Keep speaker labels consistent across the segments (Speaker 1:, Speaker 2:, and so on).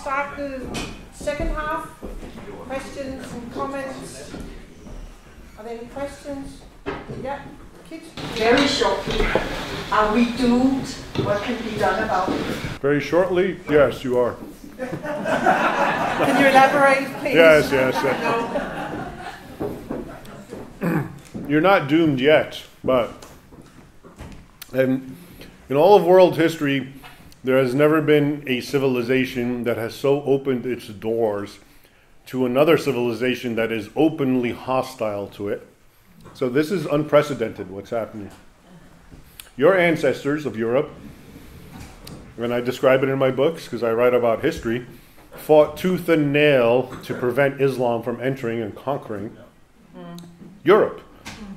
Speaker 1: start the second half. Questions and comments. Are there any questions? Yeah, Kit?
Speaker 2: Very shortly, are we doomed? What can be done about it?
Speaker 3: Very shortly, yes, you are.
Speaker 1: Can you elaborate, please?
Speaker 3: Yes. You're not doomed yet, but in all of world history, there has never been a civilization that has so opened its doors to another civilization that is openly hostile to it. So this is unprecedented, what's happening. Your ancestors of Europe, and I describe it in my books because I write about history, fought tooth and nail to prevent Islam from entering and conquering Europe.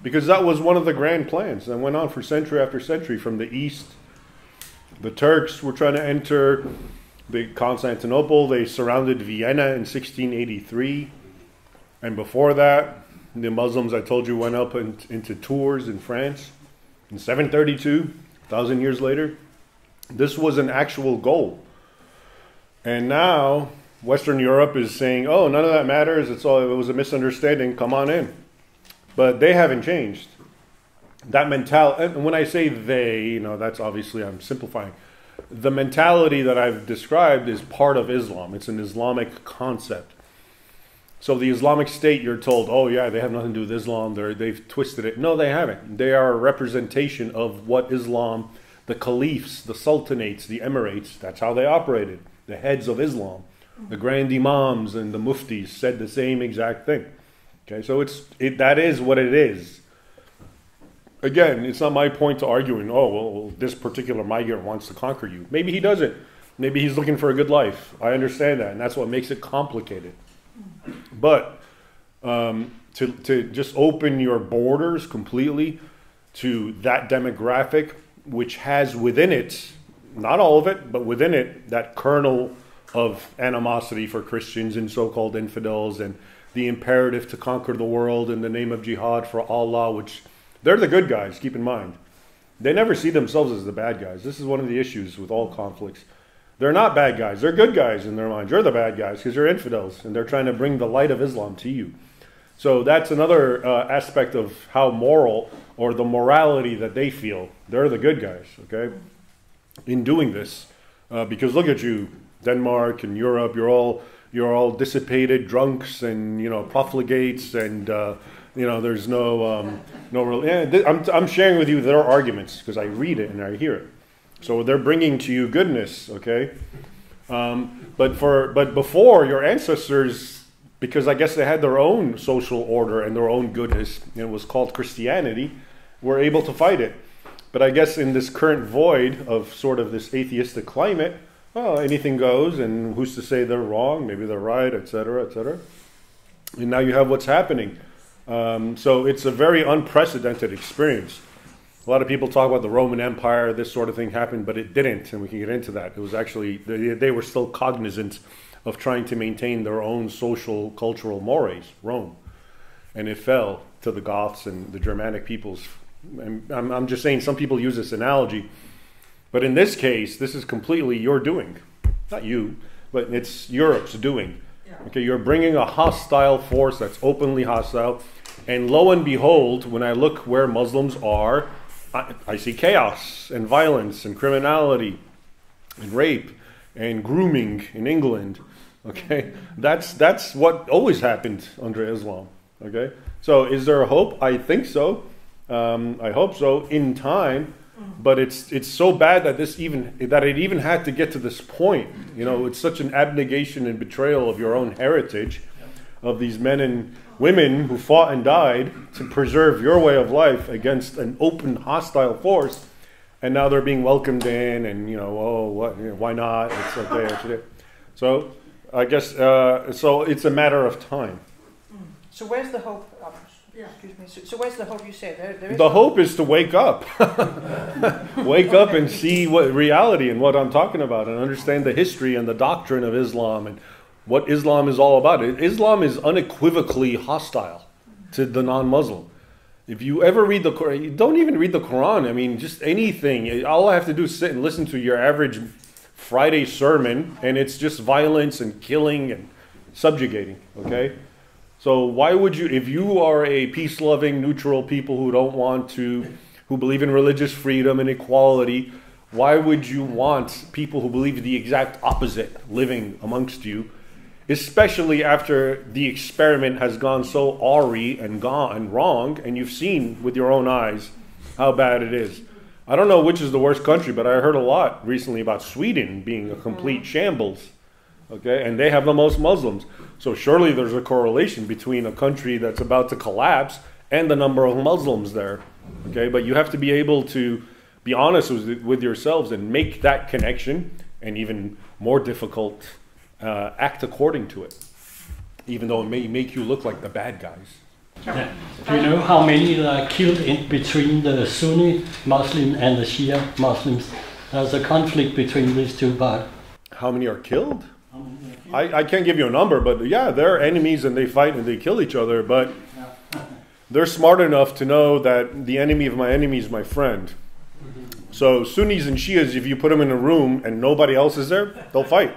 Speaker 3: Because that was one of the grand plans that went on for century after century from the east. The Turks were trying to enter Constantinople. They surrounded Vienna in 1683. And before that, the Muslims, I told you, went up into Tours in France in 732, 1,000 years later. This was an actual goal. And now Western Europe is saying, oh, none of that matters. It was a misunderstanding. Come on in. But they haven't changed. That mentality, and when I say they, that's obviously, I'm simplifying. The mentality that I've described is part of Islam. It's an Islamic concept. So the Islamic State, you're told, oh yeah, they have nothing to do with Islam. They've twisted it. No, they haven't. They are a representation of what Islam, the caliphs, the sultanates, the emirates, that's how they operated. The heads of Islam, the grand imams and the muftis said the same exact thing. Okay, so that is what it is. Again, it's not my point to arguing, oh, well, this particular migrant wants to conquer you. Maybe he doesn't. Maybe he's looking for a good life. I understand that, and that's what makes it complicated. But to just open your borders completely to that demographic, which has within it, not all of it, but within it, that kernel of animosity for Christians and so-called infidels and the imperative to conquer the world in the name of jihad for Allah, which they're the good guys, keep in mind. They never see themselves as the bad guys. This is one of the issues with all conflicts. They're not bad guys. They're good guys in their minds. You're the bad guys because you're infidels, and they're trying to bring the light of Islam to you. So that's another aspect of how moral, or the morality that they feel. They're the good guys, okay, in doing this. Because look at you, Denmark and Europe, you're all dissipated drunks and, profligates and, there's no real... Yeah, I'm sharing with you their arguments because I read it and I hear it. So they're bringing to you goodness, okay? But before, your ancestors, because I guess they had their own social order and their own goodness, and it was called Christianity, were able to fight it. But I guess in this current void of sort of this atheistic climate, well, anything goes, and who's to say they're wrong? Maybe they're right, etc., etc. And now you have what's happening. So it's a very unprecedented experience. A lot of people talk about the Roman Empire, this sort of thing happened, but it didn't, and we can get into that. It was actually, they were still cognizant of trying to maintain their own social, cultural mores, Rome. And it fell to the Goths and the Germanic peoples. And I'm just saying, some people use this analogy, but in this case, this is completely your doing. Not you, but it's Europe's doing. Okay, you're bringing a hostile force that's openly hostile, and lo and behold, when I look where Muslims are, I see chaos and violence and criminality and rape and grooming in England. Okay, that's what always happened under Islam. Okay, so is there a hope? I think so. I hope so in time. But it's so bad that it even had to get to this point. It's such an abnegation and betrayal of your own heritage, of these men and women who fought and died to preserve your way of life against an open, hostile force, and now they're being welcomed in, and why not? It's okay. So I guess so. It's a matter of time.
Speaker 1: So where's the hope? Excuse me. So where's the hope? You say there is
Speaker 3: the hope is to wake up, wake up and see what reality and what I'm talking about, and understand the history and the doctrine of Islam and what Islam is all about. Islam is unequivocally hostile to the non-Muslim. If you ever read the Quran, you don't even read the Quran. I mean, just anything. All I have to do is sit and listen to your average Friday sermon, and it's just violence and killing and subjugating, okay? So why would you, if you are a peace-loving, neutral people who believe in religious freedom and equality, why would you want people who believe the exact opposite living amongst you, especially after the experiment has gone so awry and wrong, and you've seen with your own eyes how bad it is? I don't know which is the worst country, but I heard a lot recently about Sweden being a complete shambles, okay? And they have the most Muslims. So surely there's a correlation between a country that's about to collapse and the number of Muslims there, okay? But you have to be able to be honest with yourselves and make that connection, and even more difficult, act according to it, even though it may make you look like the bad guys.
Speaker 4: Yeah. Do you know how many are killed in between the Sunni Muslim and the Shia Muslims? There's a conflict between these two parts.
Speaker 3: How many are killed? I can't give you a number, but yeah, they're enemies and they fight and they kill each other, but they're smart enough to know that the enemy of my enemy is my friend. So Sunnis and Shias, if you put them in a room and nobody else is there, they'll fight.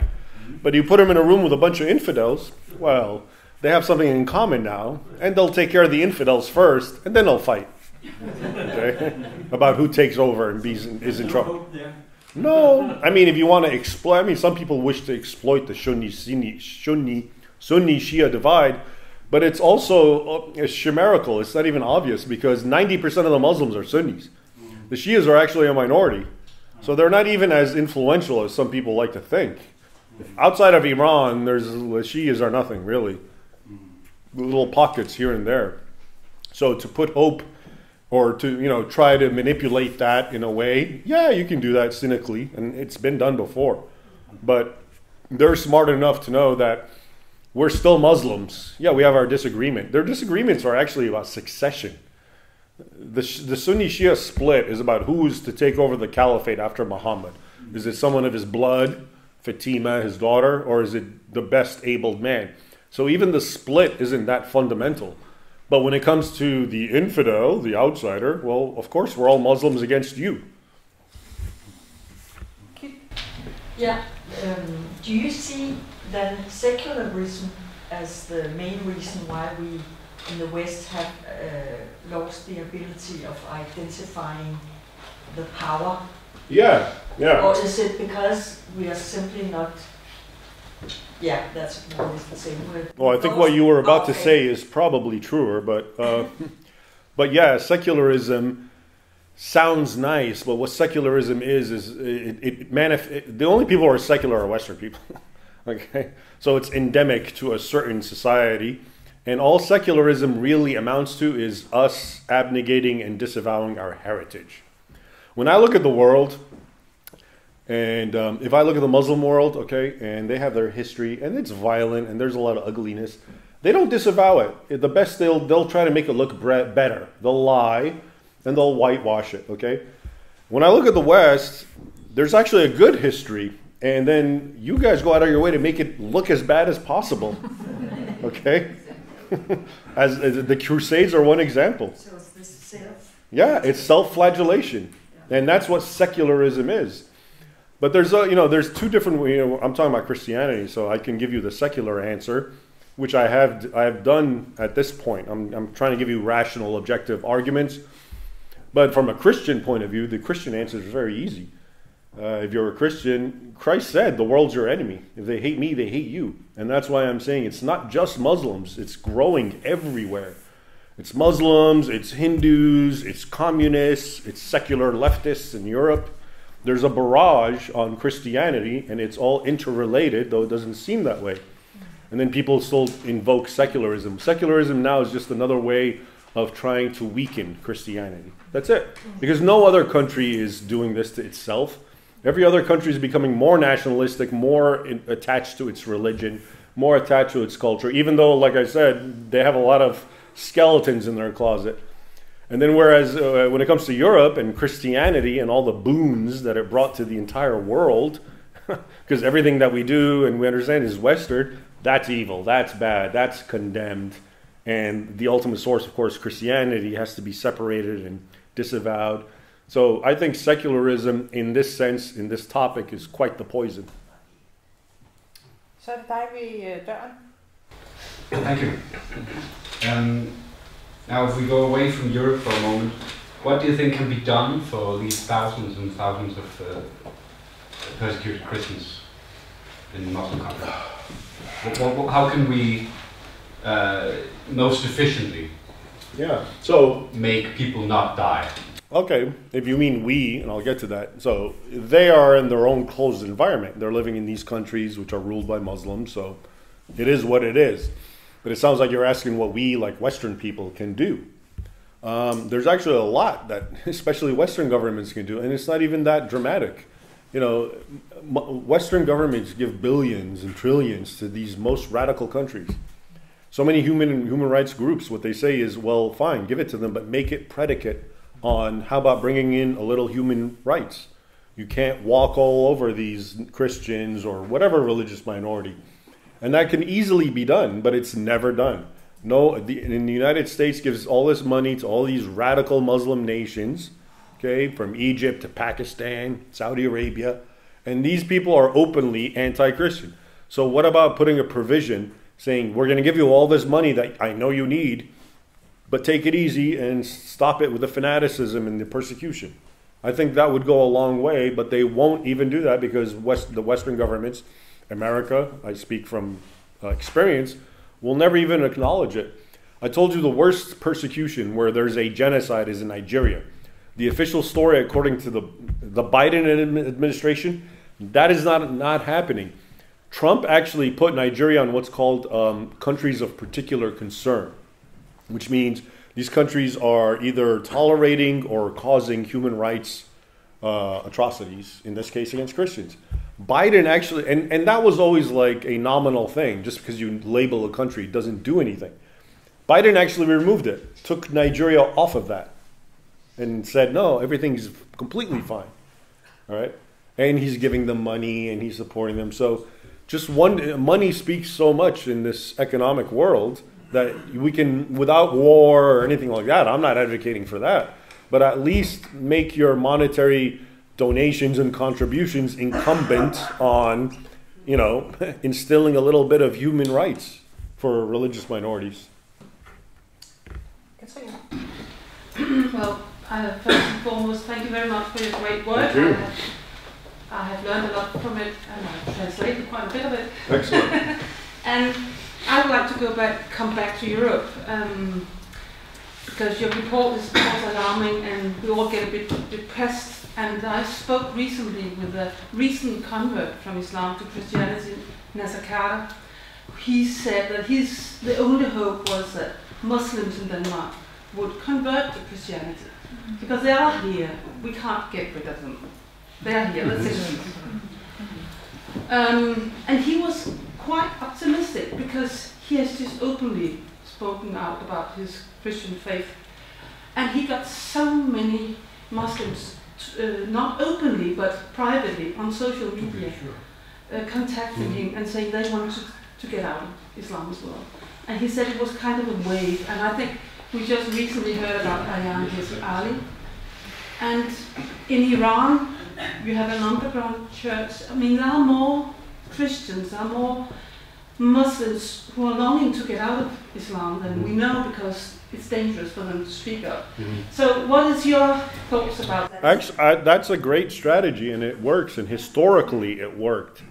Speaker 3: But you put them in a room with a bunch of infidels, well, they have something in common now, and they'll take care of the infidels first, and then they'll fight. Okay? About who takes over and is in trouble. No, I mean, if you want to exploit, I mean, some people wish to exploit the Sunni Shia divide, but it's also it's chimerical. It's not even obvious, because 90% of the Muslims are Sunnis. The Shias are actually a minority, so they're not even as influential as some people like to think. Outside of Iran, the Shias are nothing, really. Little pockets here and there. So to put hope or to, try to manipulate that in a way, yeah, you can do that cynically, and it's been done before. But they're smart enough to know that we're still Muslims. Yeah, we have our disagreement. Their disagreements are actually about succession. The Sunni Shia split is about who is to take over the caliphate after Muhammad. Is it someone of his blood, Fatima, his daughter, or is it the best abled man? So even the split isn't that fundamental. But when it comes to the infidel, the outsider, well, of course, we're all Muslims against you.
Speaker 2: Yeah. Do you see then secularism as the main reason why we in the West have lost the ability of identifying the power?
Speaker 3: Yeah.
Speaker 2: Or is it because we are simply not... Yeah, that's more or less the same word.
Speaker 3: Well, I think what you were about to say is probably truer, but yeah, secularism sounds nice, but what secularism is the only people who are secular are Western people. Okay, so it's endemic to a certain society, and all secularism really amounts to is us abnegating and disavowing our heritage. When I look at the world, and if I look at the Muslim world, okay, and they have their history, and it's violent, and there's a lot of ugliness, they don't disavow it. The best, they'll try to make it look better. They'll lie, and they'll whitewash it, okay? When I look at the West, there's actually a good history, and then you guys go out of your way to make it look as bad as possible, okay? as the Crusades are one example.
Speaker 2: So it's this self?
Speaker 3: Yeah, it's self-flagellation, and that's what secularism is. But there's there's two different. I'm talking about Christianity, so I can give you the secular answer, which I have done at this point. I'm trying to give you rational, objective arguments. But from a Christian point of view, the Christian answer is very easy. If you're a Christian, Christ said, "The world's your enemy. If they hate me, they hate you." And that's why I'm saying it's not just Muslims; it's growing everywhere. It's Muslims, it's Hindus, it's communists, it's secular leftists in Europe. There's a barrage on Christianity, and it's all interrelated, though it doesn't seem that way. And then people still invoke secularism. Secularism now is just another way of trying to weaken Christianity. That's it. Because no other country is doing this to itself. Every other country is becoming more nationalistic, more attached to its religion, more attached to its culture, even though, like I said, they have a lot of skeletons in their closet. And then whereas when it comes to Europe and Christianity and all the boons that it brought to the entire world, because everything that we do and we understand is Western, that's evil, that's bad, that's condemned. And the ultimate source, of course, Christianity, has to be separated and disavowed. So I think secularism in this sense, in this topic, is quite the poison.
Speaker 1: Så er det dig ved døren.
Speaker 5: Thank you. Now, if we go away from Europe for a moment, what do you think can be done for these thousands and thousands of persecuted Christians in Muslim countries? How can we most efficiently make people not die?
Speaker 3: Okay, if you mean we, and I'll get to that. So they are in their own closed environment. They're living in these countries which are ruled by Muslims, so it is what it is. But it sounds like you're asking what we, like Western people, can do. There's actually a lot that especially Western governments can do, and it's not even that dramatic. You know, Western governments give billions and trillions to these most radical countries. So many human rights groups, what they say is, well, fine, give it to them, but make it predicate on how about bringing in a little human rights. You can't walk all over these Christians or whatever religious minority. And that can easily be done, but it's never done. In the United States gives all this money to all these radical Muslim nations, okay, from Egypt to Pakistan, Saudi Arabia, and these people are openly anti-Christian. So what about putting a provision saying, we're going to give you all this money that I know you need, but take it easy and stop it with the fanaticism and the persecution? I think that would go a long way, but they won't even do that because the Western governments, America, I speak from experience, will never even acknowledge it. I told you the worst persecution where there's a genocide is in Nigeria. The official story, according to the Biden administration, that is not happening. Trump actually put Nigeria on what's called countries of particular concern, which means these countries are either tolerating or causing human rights atrocities, in this case against Christians. Biden actually, and that was always like a nominal thing, just because you label a country doesn't do anything. Biden actually removed it, took Nigeria off of that, and said, no, everything's completely fine, all right? And he's giving them money, and he's supporting them. So just money speaks so much in this economic world that we can, without war or anything like that, I'm not advocating for that, but at least make your monetary donations and contributions incumbent on, instilling a little bit of human rights for religious minorities.
Speaker 6: Well, first and foremost, thank you very much for your great work.
Speaker 3: Thank you.
Speaker 6: I have learned a lot from it, and I've translated quite a bit of it.
Speaker 3: Excellent.
Speaker 6: And I would like to come back to Europe, because your report is of course alarming, and we all get a bit depressed. And I spoke recently with a recent convert from Islam to Christianity, Nasakara. He said that the only hope was that Muslims in Denmark would convert to Christianity, because they are here. We can't get rid of them. They are here. That's it. And he was quite optimistic because he has just openly spoken out about his Christian faith, and he got so many Muslims, not openly but privately on social media, contacting him and saying they want to get out of Islam as well. And he said it was kind of a wave, and I think we just recently heard about Ayaan Hirsi Ali. And in Iran, you have an underground church. I mean, there are more Christians, there are more Muslims who are longing to get out of Islam than we know, because it's dangerous for them to speak up. So what is your thoughts about that?
Speaker 3: Actually, that's a great strategy, and it works, and historically it worked.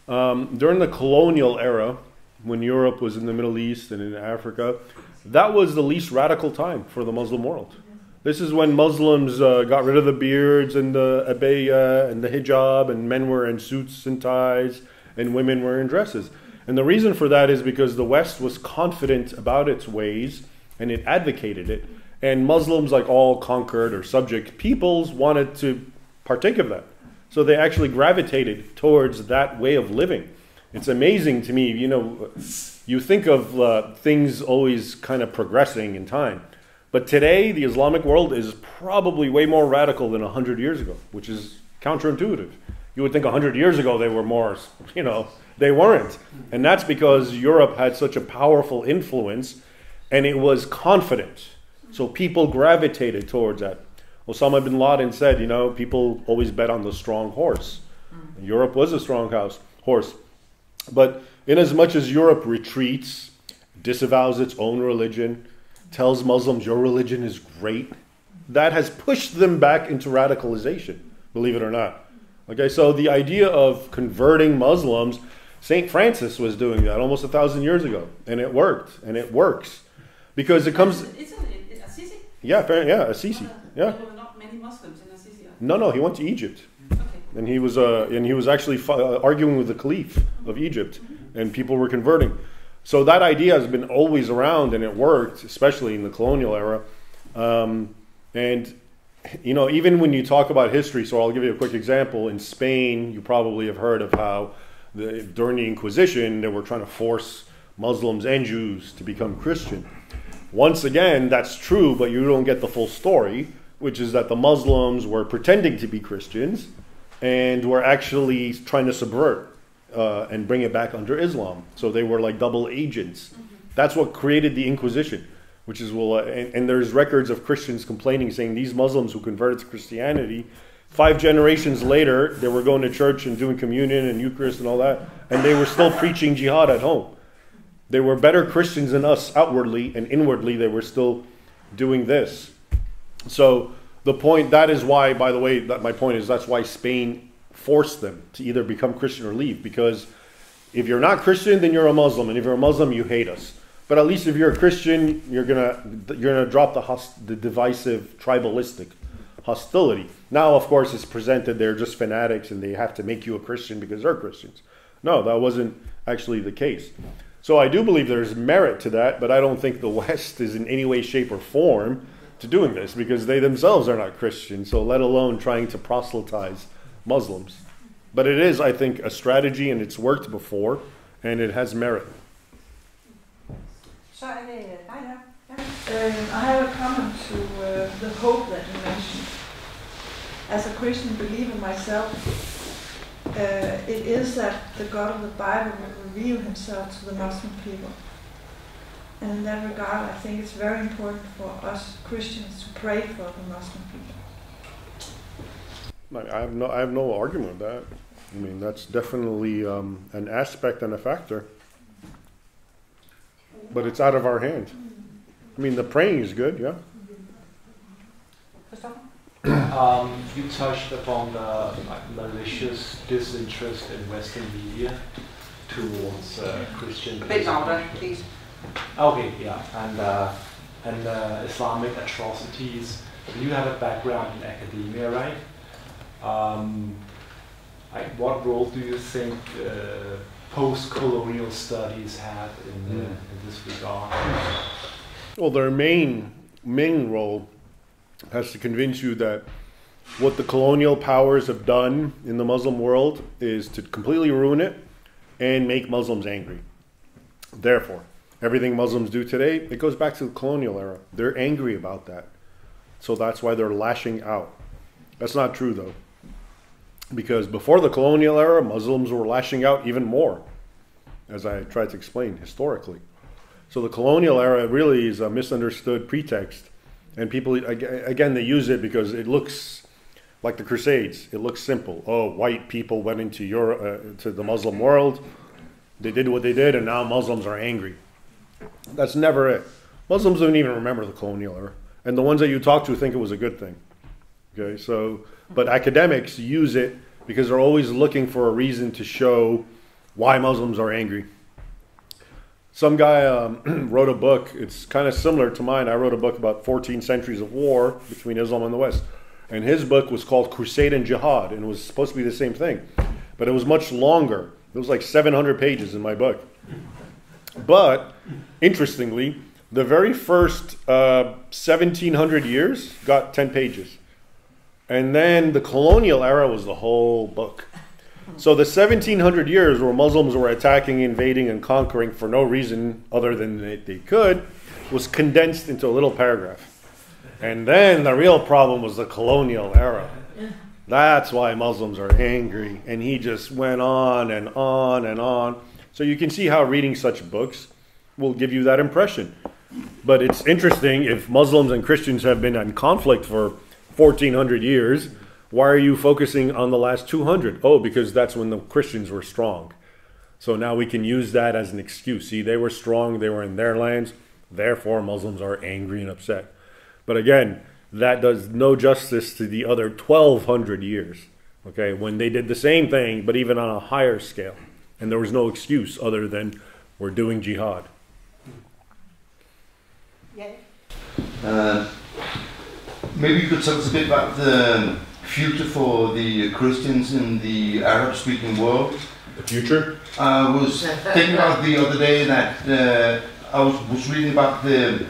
Speaker 3: During the colonial era, when Europe was in the Middle East and in Africa, that was the least radical time for the Muslim world. This is when Muslims got rid of the beards and the abaya and the hijab, and men were in suits and ties, and women were in dresses. And the reason for that is because the West was confident about its ways, and it advocated it. And Muslims, like all conquered or subject peoples, wanted to partake of that. So they actually gravitated towards that way of living. It's amazing to me, you think of things always kind of progressing in time. But today, the Islamic world is probably way more radical than 100 years ago, which is counterintuitive. You would think 100 years ago they were more, they weren't. And that's because Europe had such a powerful influence, and it was confident. So people gravitated towards that. Osama bin Laden said, you know, people always bet on the strong horse. Europe was a strong horse. But in as much as Europe retreats, disavows its own religion, tells Muslims your religion is great, that has pushed them back into radicalization, believe it or not. Okay, so the idea of converting Muslims, St. Francis was doing that almost 1,000 years ago, and it worked, and it works. Because it comes...
Speaker 6: Isn't it Assisi?
Speaker 3: Yeah, Assisi. Yeah.
Speaker 6: There were not many Muslims in Assisi.
Speaker 3: No, he went to Egypt.
Speaker 6: Okay.
Speaker 3: And he was actually arguing with the Caliph of Egypt, and people were converting. So that idea has been always around, and it worked, especially in the colonial era. And you know, even when you talk about history, so I'll give you a quick example. In Spain, you probably have heard of how during the Inquisition, they were trying to force Muslims and Jews to become Christian. Once again, that's true, but you don't get the full story, which is that the Muslims were pretending to be Christians and were actually trying to subvert and bring it back under Islam. So they were like double agents. That's what created the Inquisition, which is, and there's records of Christians complaining, saying these Muslims who converted to Christianity, 5 generations later, they were going to church and doing communion and Eucharist and all that, and they were still preaching jihad at home. They were better Christians than us outwardly, and inwardly they were still doing this. So the point, that is why, by the way, my point is that's why Spain forced them to either become Christian or leave, because if you're not Christian, then you're a Muslim, and if you're a Muslim, you hate us. But at least if you're a Christian, you're gonna drop the divisive, tribalistic hostility. Now, of course, it's presented they're just fanatics and they have to make you a Christian because they're Christians. No, that wasn't actually the case. So I do believe there's merit to that, but I don't think the West is in any way, shape, or form to doing this, because they themselves are not Christian, so let alone trying to proselytize Muslims. But it is, I think, a strategy, and it's worked before, and it has merit.
Speaker 1: Så er det dig her.
Speaker 2: I have a comment to the hope that you mentioned. As a Christian believer myself, it is that the God of the Bible will reveal himself to the Muslim people. And in that regard, I think it's very important for us Christians to pray for the Muslim people.
Speaker 3: I have no argument with that. I mean, that's definitely an aspect and a factor. But it's out of our hand. I mean, the praying is good, yeah.
Speaker 7: You touched upon the malicious disinterest in Western media towards Christian.
Speaker 1: A bit louder, please.
Speaker 7: Okay, yeah, and Islamic atrocities. You have a background in academia, right? What role do you think post-colonial studies have in this regard?
Speaker 3: Well, their main role has to convince you that what the colonial powers have done in the Muslim world is to completely ruin it and make Muslims angry. Therefore, everything Muslims do today, it goes back to the colonial era. They're angry about that. So that's why they're lashing out. That's not true, though. Because before the colonial era, Muslims were lashing out even more, as I tried to explain historically. So the colonial era really is a misunderstood pretext. And people, again, they use it because it looks like the Crusades. It looks simple. Oh, white people went into Europe, to the Muslim world. They did what they did, and now Muslims are angry. That's never it. Muslims don't even remember the colonial era. And the ones that you talk to think it was a good thing. Okay, so, but academics use it because they're always looking for a reason to show why Muslims are angry. Some guy wrote a book, it's kind of similar to mine. I wrote a book about 14 centuries of war between Islam and the West. And his book was called Crusade and Jihad, and it was supposed to be the same thing. But it was much longer. It was like 700 pages in my book. But, interestingly, the very first 1700 years got 10 pages. And then the colonial era was the whole book. So the 1700 years where Muslims were attacking, invading, and conquering for no reason other than they could was condensed into a little paragraph. And then the real problem was the colonial era. That's why Muslims are angry. And he just went on and on and on. So you can see how reading such books will give you that impression. But it's interesting, if Muslims and Christians have been in conflict for 1400 years. Why are you focusing on the last 200? Oh, because that's when the Christians were strong. So now we can use that as an excuse. See, they were strong, they were in their lands, therefore Muslims are angry and upset. But again, that does no justice to the other 1200 years, okay, when they did the same thing, but even on a higher scale. And there was no excuse other than we're doing jihad.
Speaker 1: Yeah.
Speaker 8: Maybe you could tell us a bit about the future for the Christians in the Arab-speaking world.
Speaker 3: The future?
Speaker 8: I was thinking about the other day that I was reading about the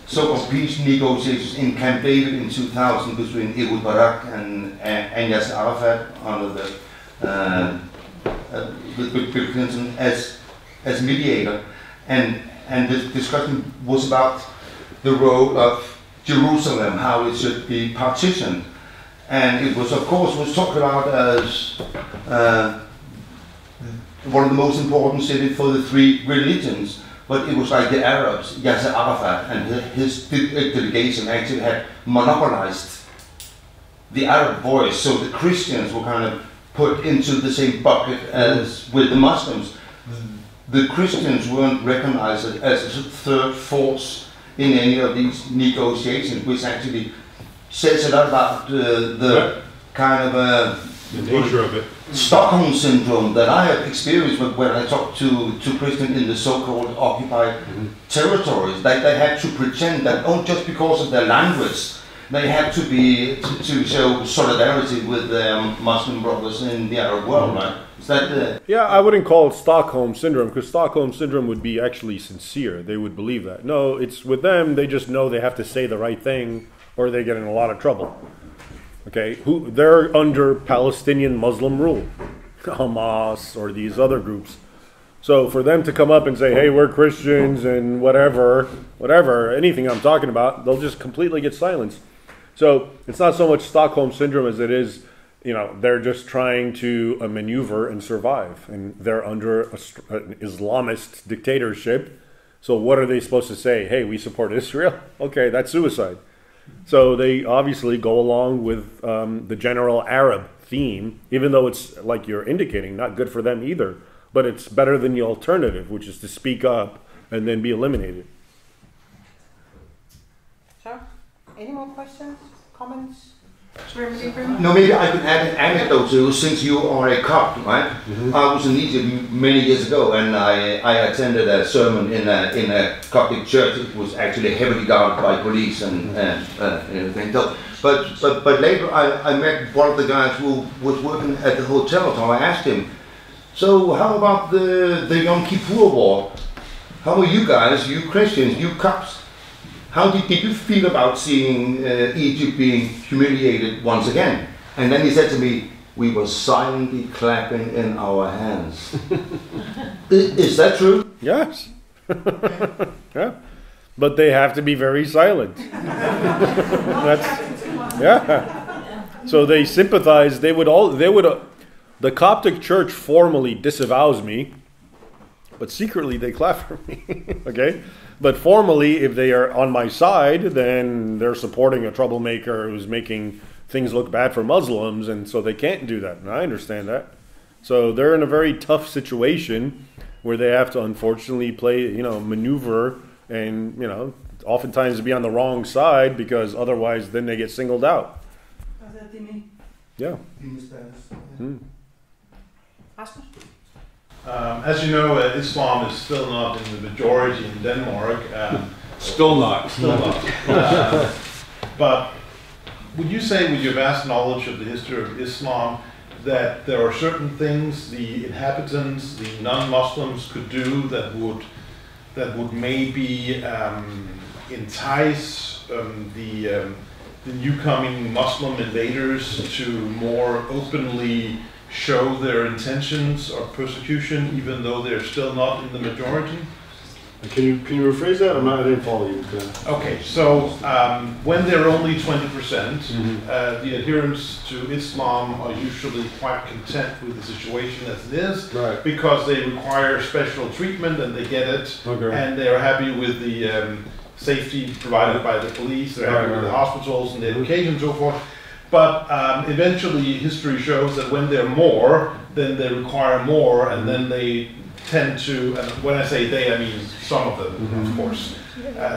Speaker 8: so-called peace negotiations in Camp David in 2000 between Ehud Barak and Yasser Arafat under with Bill Clinton as mediator, and the discussion was about the role of Jerusalem, how it should be partitioned, and it was, of course, talked about as one of the most important cities for the three religions. But it was like the Arabs, Yasser Arafat and his delegation actually had monopolized the Arab voice, so the Christians were kind of put into the same bucket as with the Muslims. The Christians weren't recognized as a third force in any of these negotiations, which actually says a lot about the kind of
Speaker 3: the nature of it.
Speaker 8: Stockholm Syndrome that I have experienced when I talk to Christians in the so-called occupied territories. They had to pretend that just because of their language, they had to show solidarity with their Muslim brothers in the Arab world, right? Is that
Speaker 3: Yeah, I wouldn't call it Stockholm Syndrome, because Stockholm Syndrome would be actually sincere. They would believe that. No, it's with them, they just know they have to say the right thing or they get in a lot of trouble. Okay, they're under Palestinian Muslim rule, Hamas or these other groups. So for them to come up and say, hey, we're Christians and whatever, anything I'm talking about, they'll just completely get silenced. So it's not so much Stockholm Syndrome as it is, they're just trying to maneuver and survive. And they're under an Islamist dictatorship. So what are they supposed to say? Hey, we support Israel? Okay, that's suicide. So they obviously go along with the general Arab theme, even though it's, like you're indicating, not good for them either. But it's better than the alternative, which is to speak up and then be eliminated.
Speaker 1: So, any more questions, comments?
Speaker 8: No, maybe I could add an anecdote too, since you are a Copt, right? I was in Egypt many years ago, and I attended a sermon in a Coptic church. It was actually heavily guarded by police and everything. But later I met one of the guys who was working at the hotel, so I asked him, so how about the Yom Kippur War? How are you guys, you Christians, you Copts? How did you feel about seeing Egypt being humiliated once again? And then he said to me, we were silently clapping in our hands. Is that true?
Speaker 3: Yes. Yeah. But they have to be very silent. So they sympathize. The Coptic Church formally disavows me, but secretly they clap for me. Okay? But formally, if they are on my side, then they're supporting a troublemaker who's making things look bad for Muslims, and so they can't do that. And I understand that. So they're in a very tough situation where they have to unfortunately play, maneuver, and oftentimes be on the wrong side, because otherwise then they get singled out. Yeah.
Speaker 9: As you know, Islam is still not in the majority in Denmark.
Speaker 5: Still not.
Speaker 9: But would you say, with your vast knowledge of the history of Islam, that there are certain things the inhabitants, the non-Muslims, could do that would maybe entice the newcoming Muslim invaders to more openly show their intentions of persecution, even though they're still not in the majority?
Speaker 3: Can you rephrase that? I didn't follow you.
Speaker 9: Okay, so when they're only 20%, the adherents to Islam are usually quite content with the situation as it is,
Speaker 3: right,
Speaker 9: because they require special treatment and they get it,
Speaker 3: okay,
Speaker 9: and they're happy with the safety provided by the police, they're happy with the hospitals and the education and so forth. But eventually history shows that when they're more, then they require more, and then they tend to, and when I say they, I mean some of them, of course,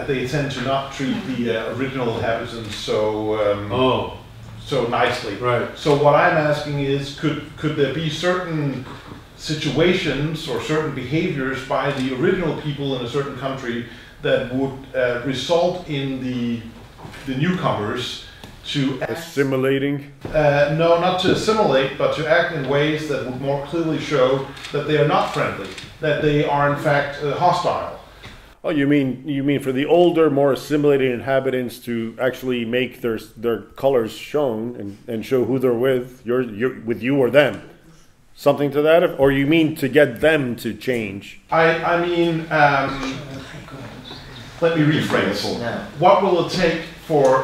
Speaker 9: they tend to not treat the original inhabitants so so nicely.
Speaker 3: Right.
Speaker 9: So what I'm asking is, could there be certain situations or certain behaviors by the original people in a certain country that would result in the newcomers to
Speaker 3: assimilating?
Speaker 9: No, not to assimilate, but to act in ways that would more clearly show that they are not friendly, that they are in fact hostile.
Speaker 3: Oh, you mean for the older, more assimilated inhabitants to actually make their colors shown and show who they're with, you're with you or them, something to that, or you mean to get them to change?
Speaker 9: I mean, let me rephrase. What will it take for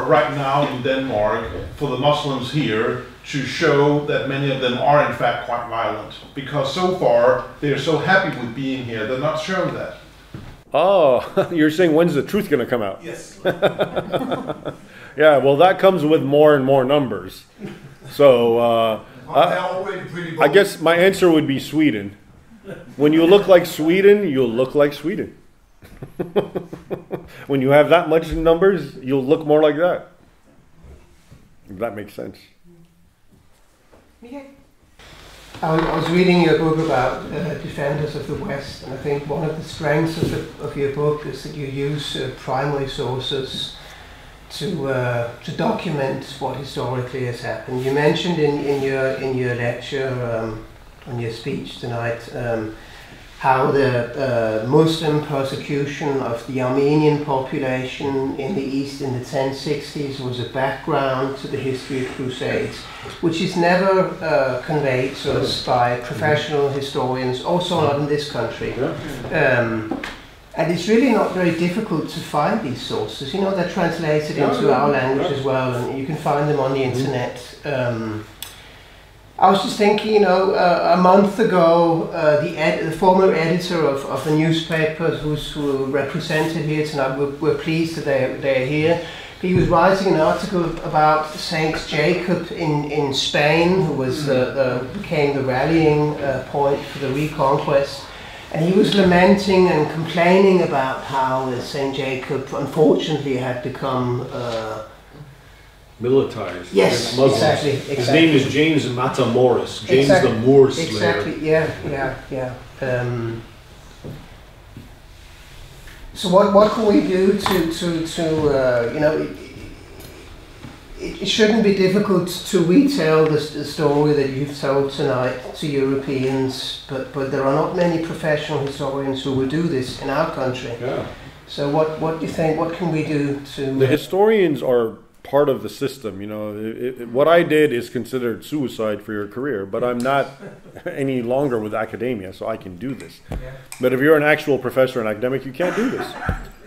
Speaker 9: right now in Denmark for the Muslims here to show that many of them are in fact quite violent? Because so far they're so happy with being here, they're not showing that.
Speaker 3: Oh, you're saying when's the truth going to come out?
Speaker 9: Yes.
Speaker 3: Yeah, well, that comes with more and more numbers. So I guess my answer would be Sweden. When you look like Sweden, you'll look like Sweden. When you have that much in numbers, you'll look more like that. If that makes sense.
Speaker 10: I was reading your book about defenders of the West, and I think one of the strengths of your book is that you use primary sources to document what historically has happened. You mentioned in your lecture, on your speech tonight, how the Muslim persecution of the Armenian population in the East in the 1060s was a background to the history of Crusades, which is never conveyed to us by professional historians, also not in this country. And it's really not very difficult to find these sources. You know, they're translated into our language as well, and you can find them on the internet. I was just thinking, you know, a month ago, the former editor of a newspaper who represented here tonight, we're pleased that they're here. He was writing an article about Saint Jacob in Spain, who was became the rallying point for the reconquest. And he was lamenting and complaining about how Saint Jacob, unfortunately, had become
Speaker 11: militarized.
Speaker 10: Yes, exactly.
Speaker 11: His name is James Matamoros, James the Moor Slayer.
Speaker 10: Exactly, yeah. So what can we do to you know, it shouldn't be difficult to retell the story that you've told tonight to Europeans, but there are not many professional historians who will do this in our country.
Speaker 3: Yeah.
Speaker 10: So what do you think? What can we do to...
Speaker 3: The historians are part of the system, you know. What I did is considered suicide for your career, but I'm not any longer with academia, so I can do this. Yeah. But if you're an actual professor and academic, you can't do this.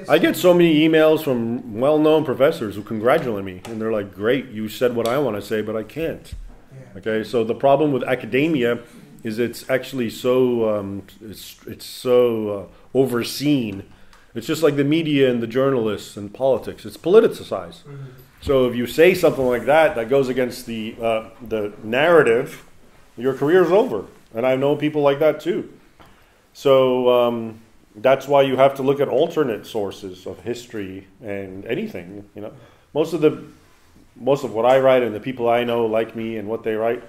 Speaker 3: I get so many emails from well-known professors who congratulate me, and they're like, great, you said what I want to say, but I can't. Yeah. Okay, so the problem with academia is it's actually so it's so overseen. It's just like the media and the journalists and politics. It's politicized. Mm-hmm. So if you say something like that goes against the narrative, your career is over. And I know people like that too. So that's why you have to look at alternate sources of history and anything. You know, most of what I write and the people I know like me and what they write,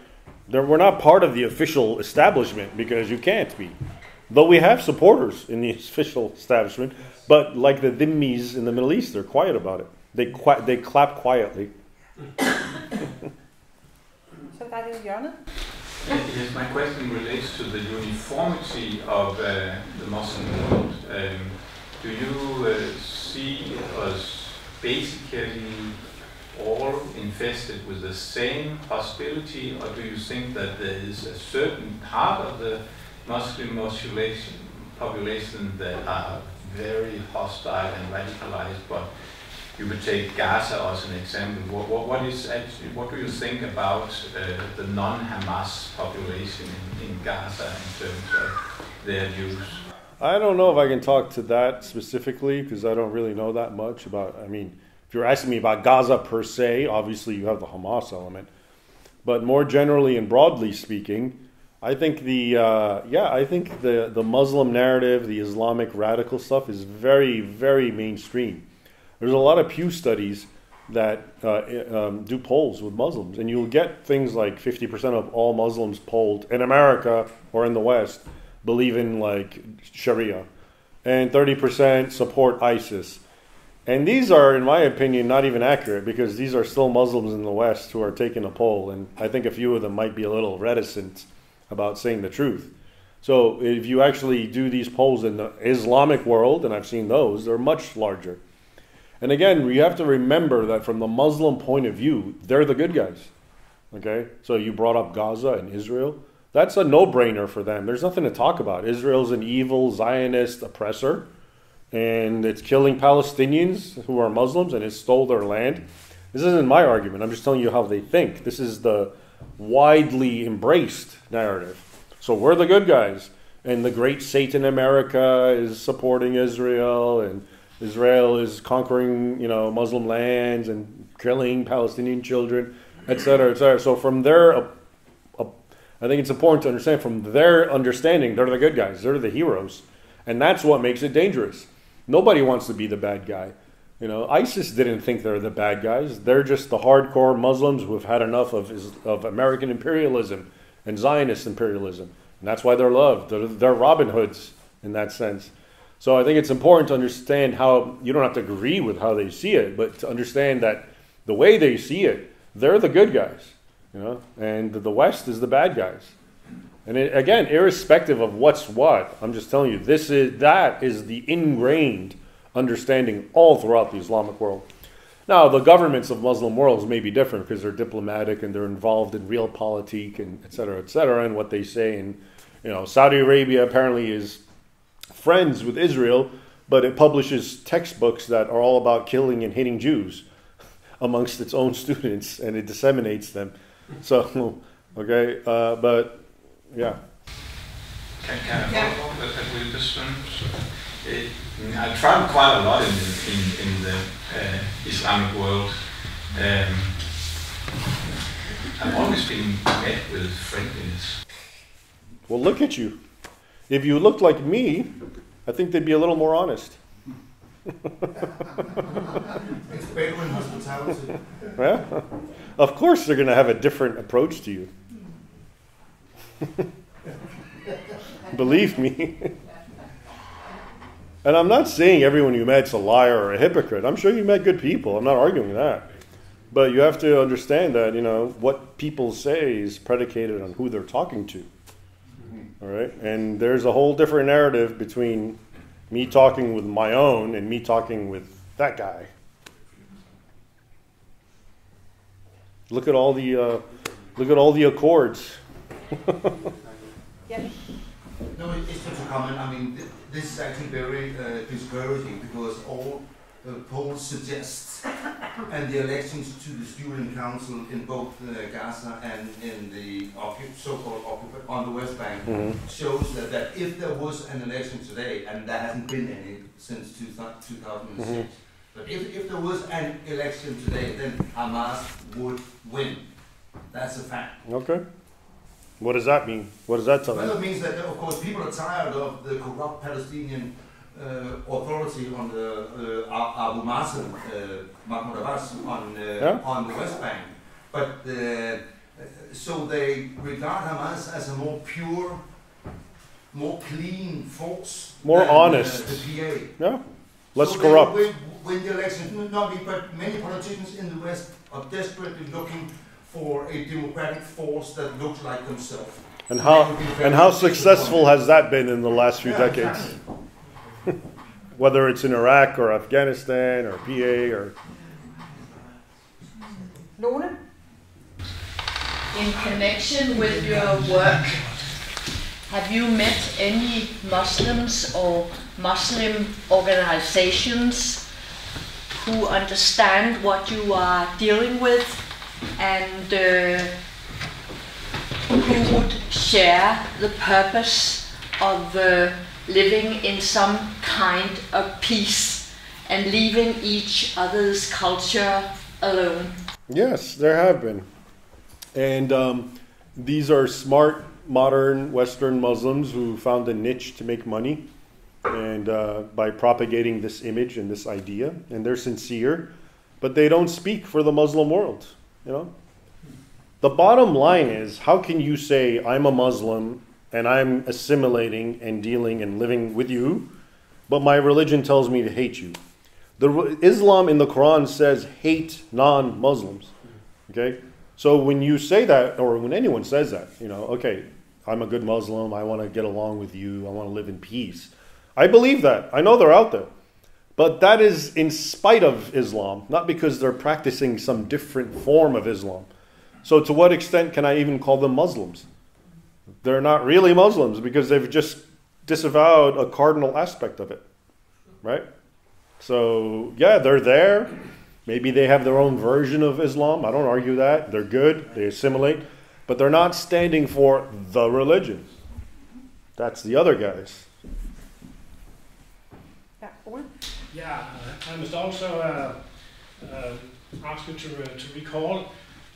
Speaker 3: we're not part of the official establishment because you can't be. Though we have supporters in the official establishment, but like the dhimmis in the Middle East, they're quiet about it. They clap quietly.
Speaker 12: Yes, my question relates to the uniformity of the Muslim world. Do you see us basically all infested with the same hostility, or do you think that there is a certain part of the Muslim population that are very hostile and radicalized? But you would take Gaza as an example. What do you think about the non-Hamas population in Gaza in terms of their views?
Speaker 3: I don't know if I can talk to that specifically because I don't really know that much about, I mean, if you're asking me about Gaza per se, obviously you have the Hamas element. But more generally and broadly speaking, I think the Muslim narrative, the Islamic radical stuff is very, very mainstream. There's a lot of Pew studies that do polls with Muslims, and you'll get things like 50% of all Muslims polled in America or in the West believe in like Sharia, and 30% support ISIS. And these are, in my opinion, not even accurate because these are still Muslims in the West who are taking a poll, and I think a few of them might be a little reticent about saying the truth. So if you actually do these polls in the Islamic world, and I've seen those, they're much larger. And again, we have to remember that from the Muslim point of view, they're the good guys. Okay? So you brought up Gaza and Israel. That's a no-brainer for them. There's nothing to talk about. Israel's an evil Zionist oppressor, and it's killing Palestinians who are Muslims, and it stole their land. This isn't my argument. I'm just telling you how they think. This is the widely embraced narrative. So we're the good guys, and the great Satan America is supporting Israel, and Israel is conquering, Muslim lands and killing Palestinian children, etc., etc. So from their I think it's important to understand from their understanding, they're the good guys, they're the heroes. And that's what makes it dangerous. Nobody wants to be the bad guy. ISIS didn't think they're the bad guys. They're just the hardcore Muslims who have had enough of American imperialism and Zionist imperialism. And that's why they're loved. They're Robin Hoods in that sense. So I think it's important to understand how, you don't have to agree with how they see it, but to understand that the way they see it, they're the good guys. And the West is the bad guys. And again, irrespective of what's what, I'm just telling you, that is the ingrained understanding all throughout the Islamic world. Now, the governments of Muslim worlds may be different because they're diplomatic and they're involved in realpolitik and et cetera, and what they say. And Saudi Arabia apparently is friends with Israel, but it publishes textbooks that are all about killing and hating Jews amongst its own students, and it disseminates them. So, okay, but yeah.
Speaker 12: Can I follow up with this one? So, I've traveled quite a lot in the Islamic world. I've always been met with friendliness.
Speaker 3: Well, look at you. If you looked like me, I think they'd be a little more honest.
Speaker 8: It's Bedouin hospitality.
Speaker 3: Yeah? Of course they're going to have a different approach to you. Believe me. And I'm not saying everyone you met's a liar or a hypocrite. I'm sure you met good people. I'm not arguing that. But you have to understand that, what people say is predicated on who they're talking to. All right? And there's a whole different narrative between me talking with my own and me talking with that guy. Look at all the accords.
Speaker 1: Yeah.
Speaker 8: No, it's just a comment. I mean, this is actually very discouraging because all polls suggest, and the elections to the Student Council in both Gaza and in the so-called occupied on the West Bank shows that if there was an election today, and there hasn't been any since 2006, but if there was an election today, then Hamas would win. That's a fact.
Speaker 3: Okay. What does that mean? What does that tell you?
Speaker 8: Well, it means that, of course, people are tired of the corrupt Palestinian authority on the Abu Mazen, Mahmoud Abbas on the West Bank. But so they regard Hamas as a more pure, more clean force.
Speaker 3: More honest.
Speaker 8: The PA.
Speaker 3: Yeah. Less
Speaker 8: so
Speaker 3: corrupt.
Speaker 8: Win the election. But many politicians in the West are desperately looking for a democratic force that looks like themselves.
Speaker 3: And how successful has that been in the last few decades? Whether it's in Iraq or Afghanistan or PA or...
Speaker 1: Lone?
Speaker 13: In connection with your work, have you met any Muslims or Muslim organizations who understand what you are dealing with and who would share the purpose of living in some kind of peace and leaving each other's culture alone?
Speaker 3: Yes, there have been. And these are smart, modern Western Muslims who found a niche to make money and by propagating this image and this idea. And they're sincere, but they don't speak for the Muslim world, you know? The bottom line is, how can you say I'm a Muslim and I'm assimilating and dealing and living with you, but my religion tells me to hate you? Islam in the Quran says hate non-Muslims. Okay? So when you say that, or when anyone says that, you know, okay, I'm a good Muslim, I want to get along with you, I want to live in peace. I believe that. I know they're out there. But that is in spite of Islam, not because they're practicing some different form of Islam. So to what extent can I even call them Muslims? They're not really Muslims because they've just disavowed a cardinal aspect of it, right? So yeah, they're there. Maybe they have their own version of Islam. I don't argue that. They're good. They assimilate. But they're not standing for the religion. That's the other guys.
Speaker 14: Yeah, I must also ask you to recall,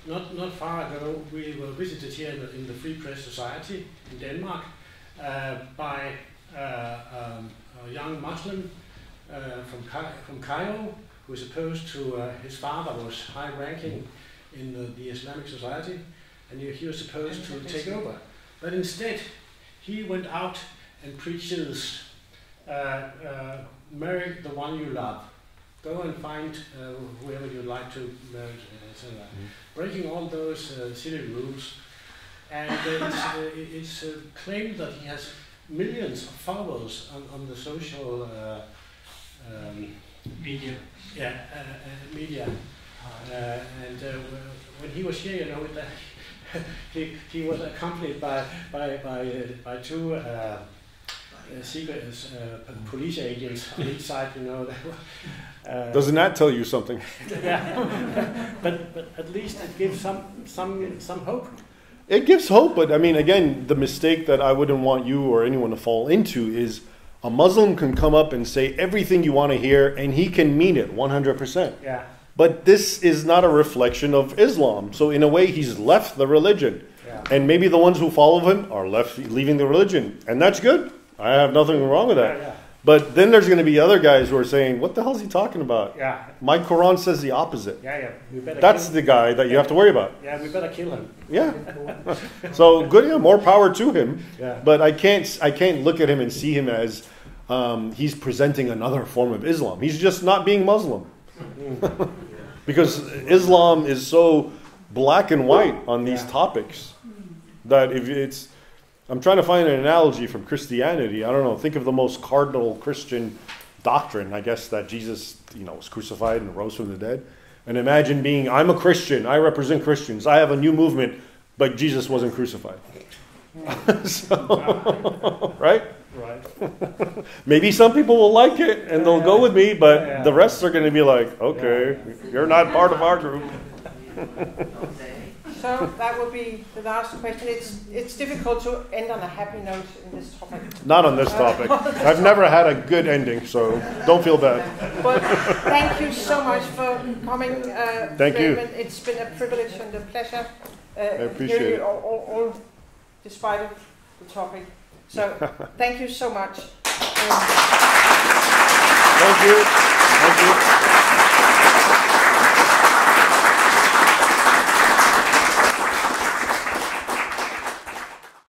Speaker 14: not far ago, we were visited here in the Free Press Society in Denmark by a young Muslim from Cairo, who was opposed to his father was high-ranking in the Islamic society, and he was supposed to take over. But instead, he went out and preaches, marry the one you love. Go and find whoever you'd like to marry, etc. Breaking all those silly rules. And it's claimed that he has millions of followers on the social
Speaker 4: media.
Speaker 14: Yeah, media. And when he was here, you know, he was accompanied by two secret police agents on each side, you know.
Speaker 3: Doesn't that tell you something?
Speaker 14: Yeah, but at least it gives some hope.
Speaker 3: It gives hope, but I mean, again, the mistake that I wouldn't want you or anyone to fall into is a Muslim can come up and say everything you want to hear, and he can mean it 100%.
Speaker 14: Yeah.
Speaker 3: But this is not a reflection of Islam. So in a way, he's left the religion.
Speaker 14: Yeah.
Speaker 3: And maybe the ones who follow him are leaving the religion. And that's good. I have nothing wrong with that.
Speaker 14: Yeah.
Speaker 3: But then there's going to be other guys who are saying, what the hell is he talking about?
Speaker 14: Yeah.
Speaker 3: My Quran says the opposite.
Speaker 14: Yeah.
Speaker 3: That's the guy that you have to worry about.
Speaker 14: Yeah, we better kill him.
Speaker 3: Yeah. So good, yeah, more power to him.
Speaker 14: Yeah.
Speaker 3: But I can't look at him and see him as he's presenting another form of Islam. He's just not being Muslim. Because Islam is so black and white on these topics that if it's... I'm trying to find an analogy from Christianity. I don't know. Think of the most cardinal Christian doctrine, I guess, that Jesus, was crucified and rose from the dead. And imagine being, I'm a Christian. I represent Christians. I have a new movement, but Jesus wasn't crucified. So, right?
Speaker 14: Right.
Speaker 3: Maybe some people will like it and they'll go with me, but the rest are going to be like, okay, you're not part of our group.
Speaker 1: So that would be the last question. It's difficult to end on a happy note in this topic.
Speaker 3: Not on this topic. I've never had a good ending, so don't feel bad.
Speaker 1: But thank you so much for coming.
Speaker 3: Thank you.
Speaker 1: Raymond. It's been a privilege and a pleasure.
Speaker 3: I appreciate it.
Speaker 1: All despite of the topic. So thank you so much.
Speaker 3: Thank you. Thank you.